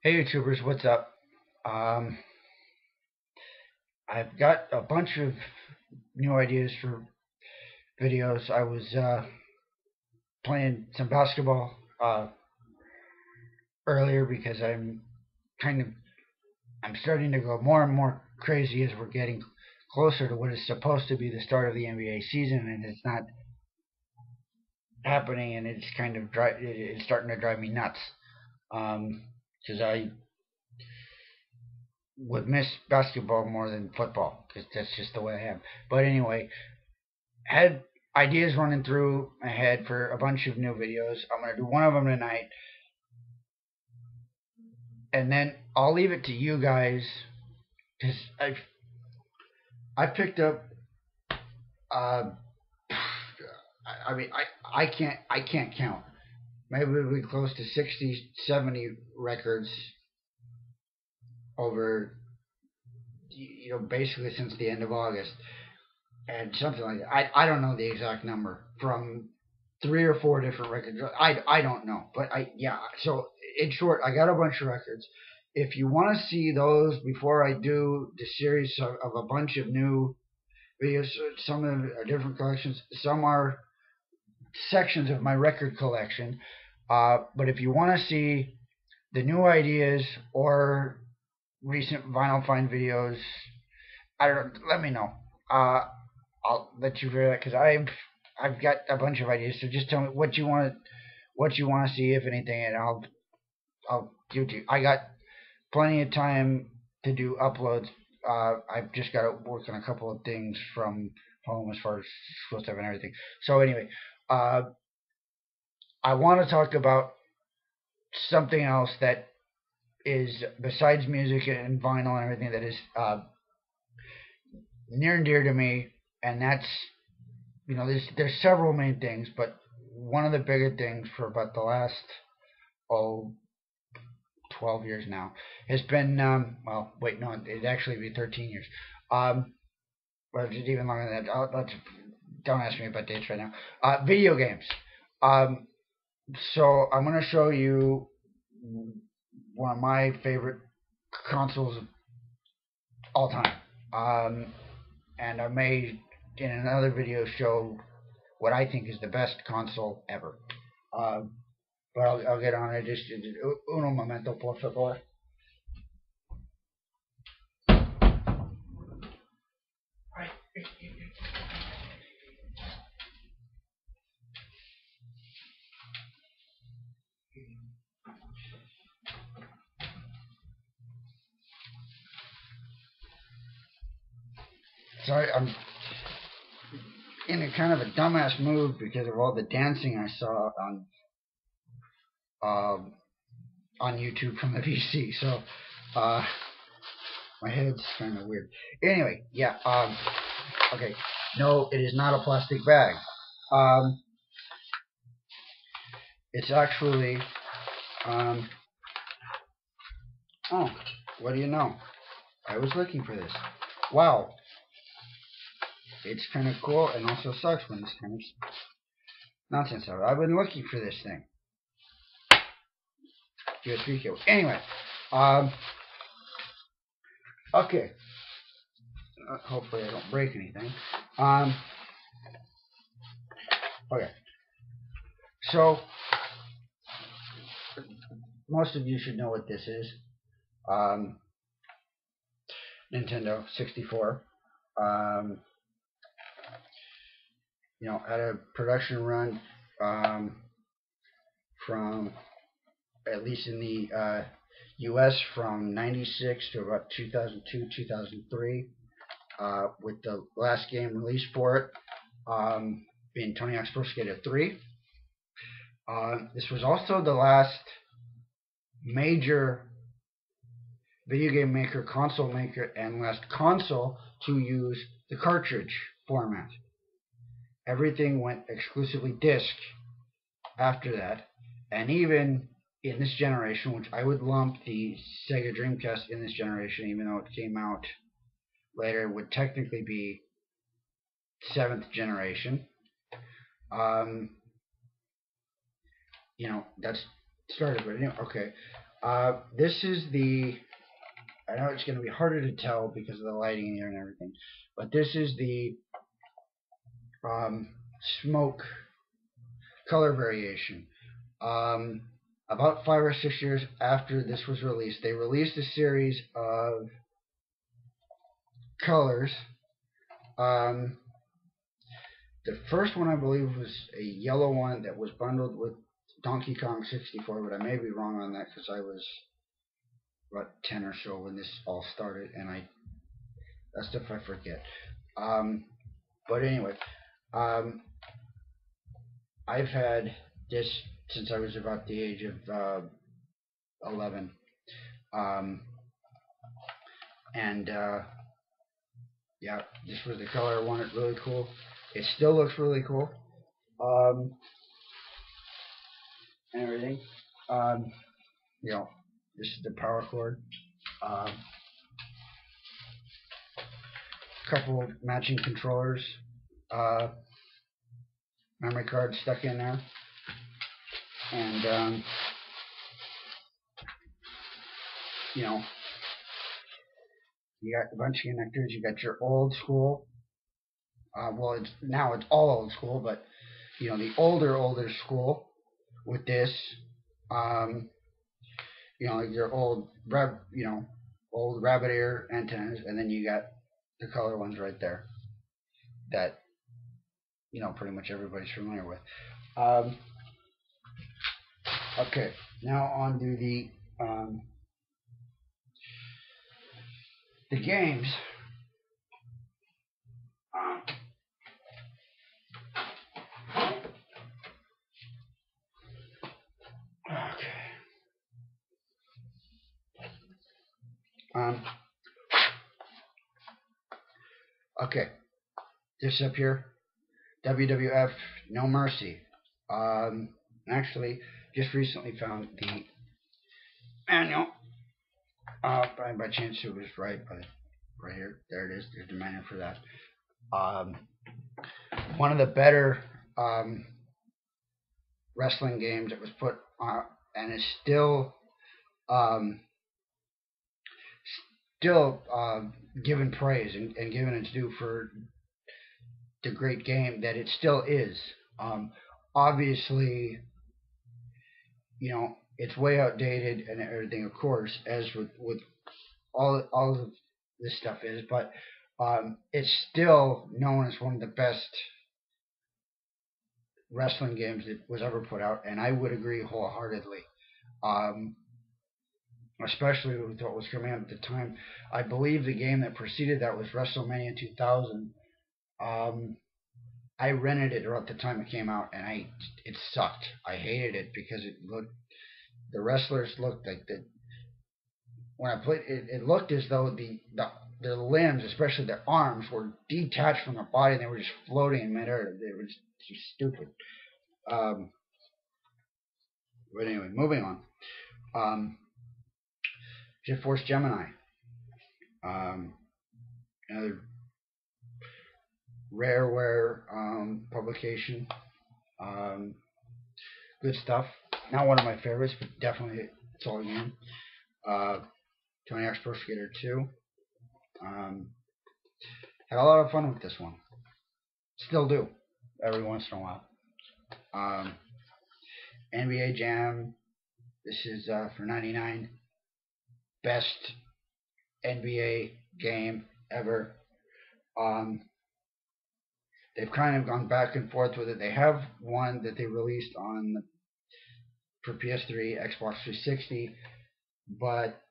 Hey YouTubers, what's up? Um, I've got a bunch of new ideas for videos. I was playing some basketball earlier because kind of I'm starting to go more and more crazy as we're getting closer to what is supposed to be the start of the NBA season, and it's not happening, and it's kind of it's starting to drive me nuts. Because I would miss basketball more than football because that's just the way I am. But anyway, had ideas running through my head for a bunch of new videos. I'm gonna do one of them tonight, and then I'll leave it to you guys because I picked up. Uh, I can't count. Maybe we'll be close to 60, 70 records over basically since the end of August and something like that. I don't know the exact number from three or four different records. I don't know, but I yeah. So in short, I got a bunch of records. If you want to see those before I do the series of a bunch of new videos, some of them are different collections, some are sections of my record collection. But if you want to see the new ideas or recent vinyl find videos, I don't know. Let me know. Uh, I'll let you hear that because I've got a bunch of ideas. So just tell me what you want to see, if anything, and I'll give it to you. I got plenty of time to do uploads. I've just got to work on a couple of things from home as far as school stuff and everything. So anyway, uh, I want to talk about something else that is besides music and vinyl and everything that is near and dear to me, and that's there's several main things, but one of the bigger things for about the last oh 12 years now has been well, wait, no, it'd actually be 13 years. Um, but it's even longer than that. Don't ask me about dates right now. Video games. Um, so I'm going to show you one of my favorite consoles of all time. And I may in another video show what I think is the best console ever. Um, but I'll get on it. Just uno momento, por favor. Right. Sorry, I'm in a kind of a dumbass mood because of all the dancing I saw um, on YouTube from the VC. So uh, my head's kind of weird. Anyway, yeah. Okay. No, it is not a plastic bag. Um, it's actually. Um, oh, what do you know? I was looking for this. Wow. It's kind of cool and also sucks when this kind of nonsense happens. I've been looking for this thing. USB cable. Anyway. Um, okay. Hopefully I don't break anything. Okay. So most of you should know what this is. Um, Nintendo 64. Um, had a production run from at least in the U.S. from '96 to about 2002, 2003, with the last game released for it being Tony Hawk's Pro Skater 3. This was also the last major video game maker, console maker, and last console to use the cartridge format. Everything went exclusively disc after that, and even in this generation, which I would lump the Sega Dreamcast in this generation, even though it came out later, would technically be 7th generation. That's started, but anyway, okay. This is the. I know it's going to be harder to tell because of the lighting in here and everything, but this is the smoke color variation. Um, about 5 or 6 years after this was released, they released a series of colors. Um, the first one, I believe, was a yellow one that was bundled with Donkey Kong 64, but I may be wrong on that because I was about 10 or so when this all started, and that stuff I forget. But anyway, um, I've had this since I was about the age of 11. Um, and yeah, this was the color I wanted. Really cool. It still looks really cool. Um, and everything. Um, you know, this is the power cord. Um, couple matching controllers. Uh, memory card stuck in there. And, you know, you got a bunch of connectors. You got your old school. Well, it's all old school, but you know the older school with this. Um, you know, like your old rabbit ear antennas, and then you got the color ones right there that pretty much everybody's familiar with. Um, okay, now on to the games. Okay. Um, okay, this up here, WWF No Mercy. Actually, just recently found the manual. By chance it was right, but right here, there it is. There's the manual for that. Um, one of the better wrestling games that was put on, and is um, still given praise and given its due for the great game that it still is. Obviously, it's way outdated and everything, of course, as with all of this stuff is, but it's still known as one of the best wrestling games that was ever put out, and I would agree wholeheartedly. Um, Especially with what was coming out at the time. I believe the game that preceded that was WrestleMania 2000. Um, I rented it around the time it came out, and it sucked. I hated it because the wrestlers looked like when I played it, it looked as though their limbs, especially their arms, were detached from their body and they were just floating in midair. They were just stupid. Um, but anyway, moving on. Jet Force Gemini. Um, another Rareware publication. Um, good stuff. Not one of my favorites, but definitely it's all game. Tony Hawk's Pro Skater 2. Had a lot of fun with this one. Still do, every once in a while. NBA Jam. This is for 99. Best NBA game ever. They've kind of gone back and forth with it. They have one that they released for PS3, Xbox 360, but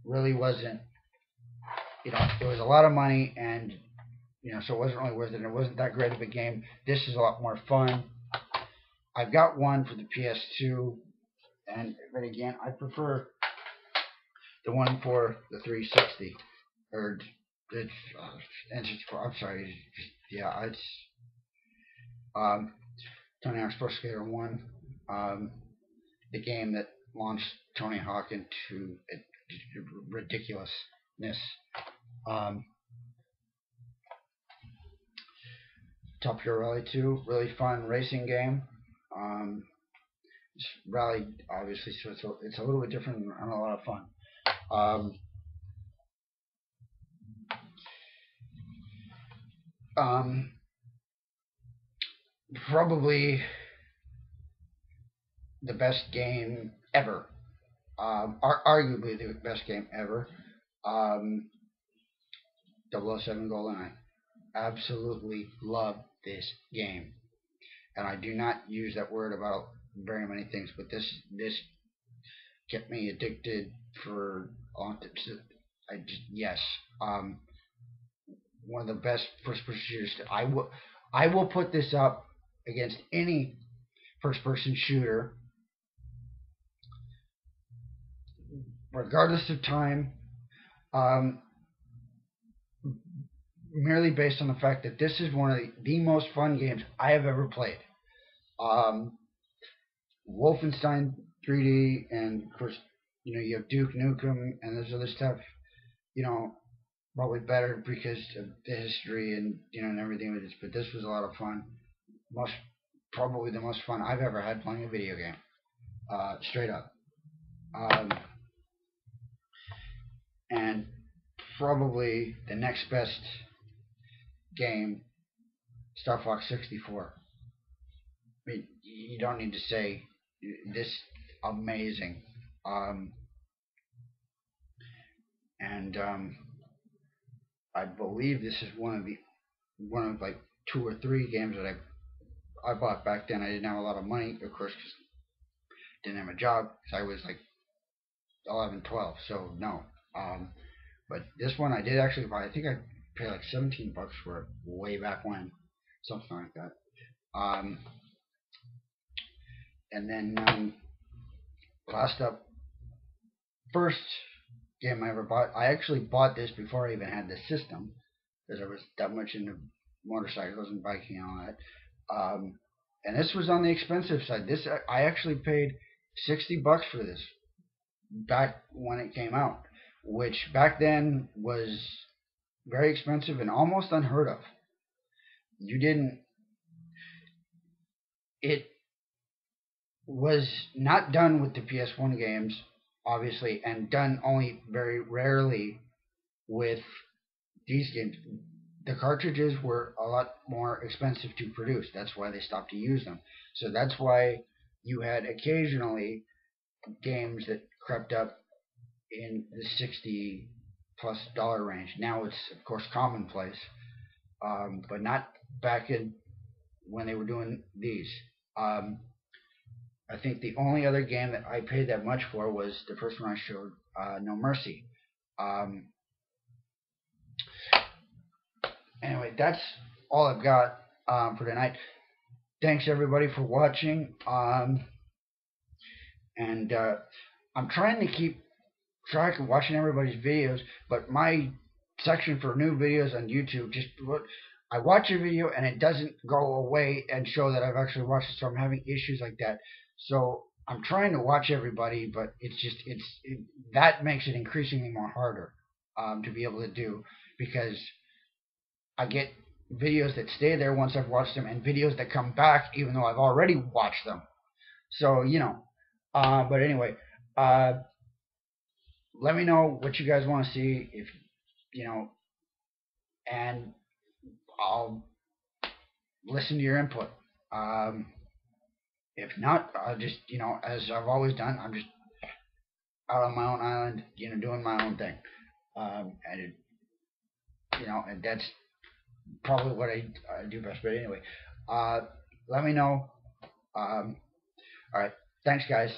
really wasn't. It was a lot of money, and so it wasn't really worth it. It wasn't that great of a game. This is a lot more fun. I've got one for the PS2, but again, I prefer the one for the 360. Or it's I'm sorry. Yeah, it's Tony Hawk's Pro Skater 1, the game that launched Tony Hawk into ridiculousness. Top Gear Rally 2, really fun racing game. Rally, obviously, so it's a little bit different and a lot of fun. Um, Probably the best game ever. Arguably the best game ever. Um, 007 GoldenEye. Absolutely love this game, and I do not use that word about very many things, but this kept me addicted for a long time. I just, yes, um, one of the best first person shooters. I will put this up against any first person shooter, regardless of time. Um, Merely based on the fact that this is one of the most fun games I have ever played. Um, Wolfenstein 3D, and of course, you have Duke Nukem and there's other stuff. You know, probably better because of the history and and everything with this. But this was a lot of fun. Most Probably the most fun I've ever had playing a video game. Straight up. Um, and probably the next best game, Star Fox 64. I mean, you don't need to say this amazing. Um, and I believe this is one of like two or three games that I bought back then. I didn't have a lot of money, of course, because I didn't have a job. Because I was like 11, 12, so no. Um, but this one I did actually buy. I think I paid like $17 for it way back when, something like that. Um, and then last up, first game I ever bought. I actually bought this before I even had the system because I was that much into motorcycles and biking and all that. And this was on the expensive side. This I actually paid $60 for this back when it came out, which back then was very expensive and almost unheard of. You didn't. It was not done with the PS1 games, obviously, and done only very rarely with these games. The cartridges were a lot more expensive to produce. That's why they stopped to use them. So that's why you had occasionally games that crept up in the $60+ range. Now it's of course commonplace, but not back in when they were doing these. Um, I think the only other game that I paid that much for was the first one I showed, No Mercy. Um, anyway, that's all I've got for tonight. Thanks everybody for watching. And I'm trying to keep track of watching everybody's videos, but my section for new videos on YouTube just I watch a video and it doesn't go away and show that I've actually watched it, so I'm having issues like that. So I'm trying to watch everybody, but that makes it increasingly more harder to be able to do, because I get videos that stay there once I've watched them and videos that come back even though I've already watched them. So but anyway, uh, let me know what you guys want to see, if you know, and I'll listen to your input. Um, if not, I'll just, as I've always done, I'm just out on my own island, doing my own thing. And and that's probably what I do best. But anyway, let me know. All right, thanks, guys.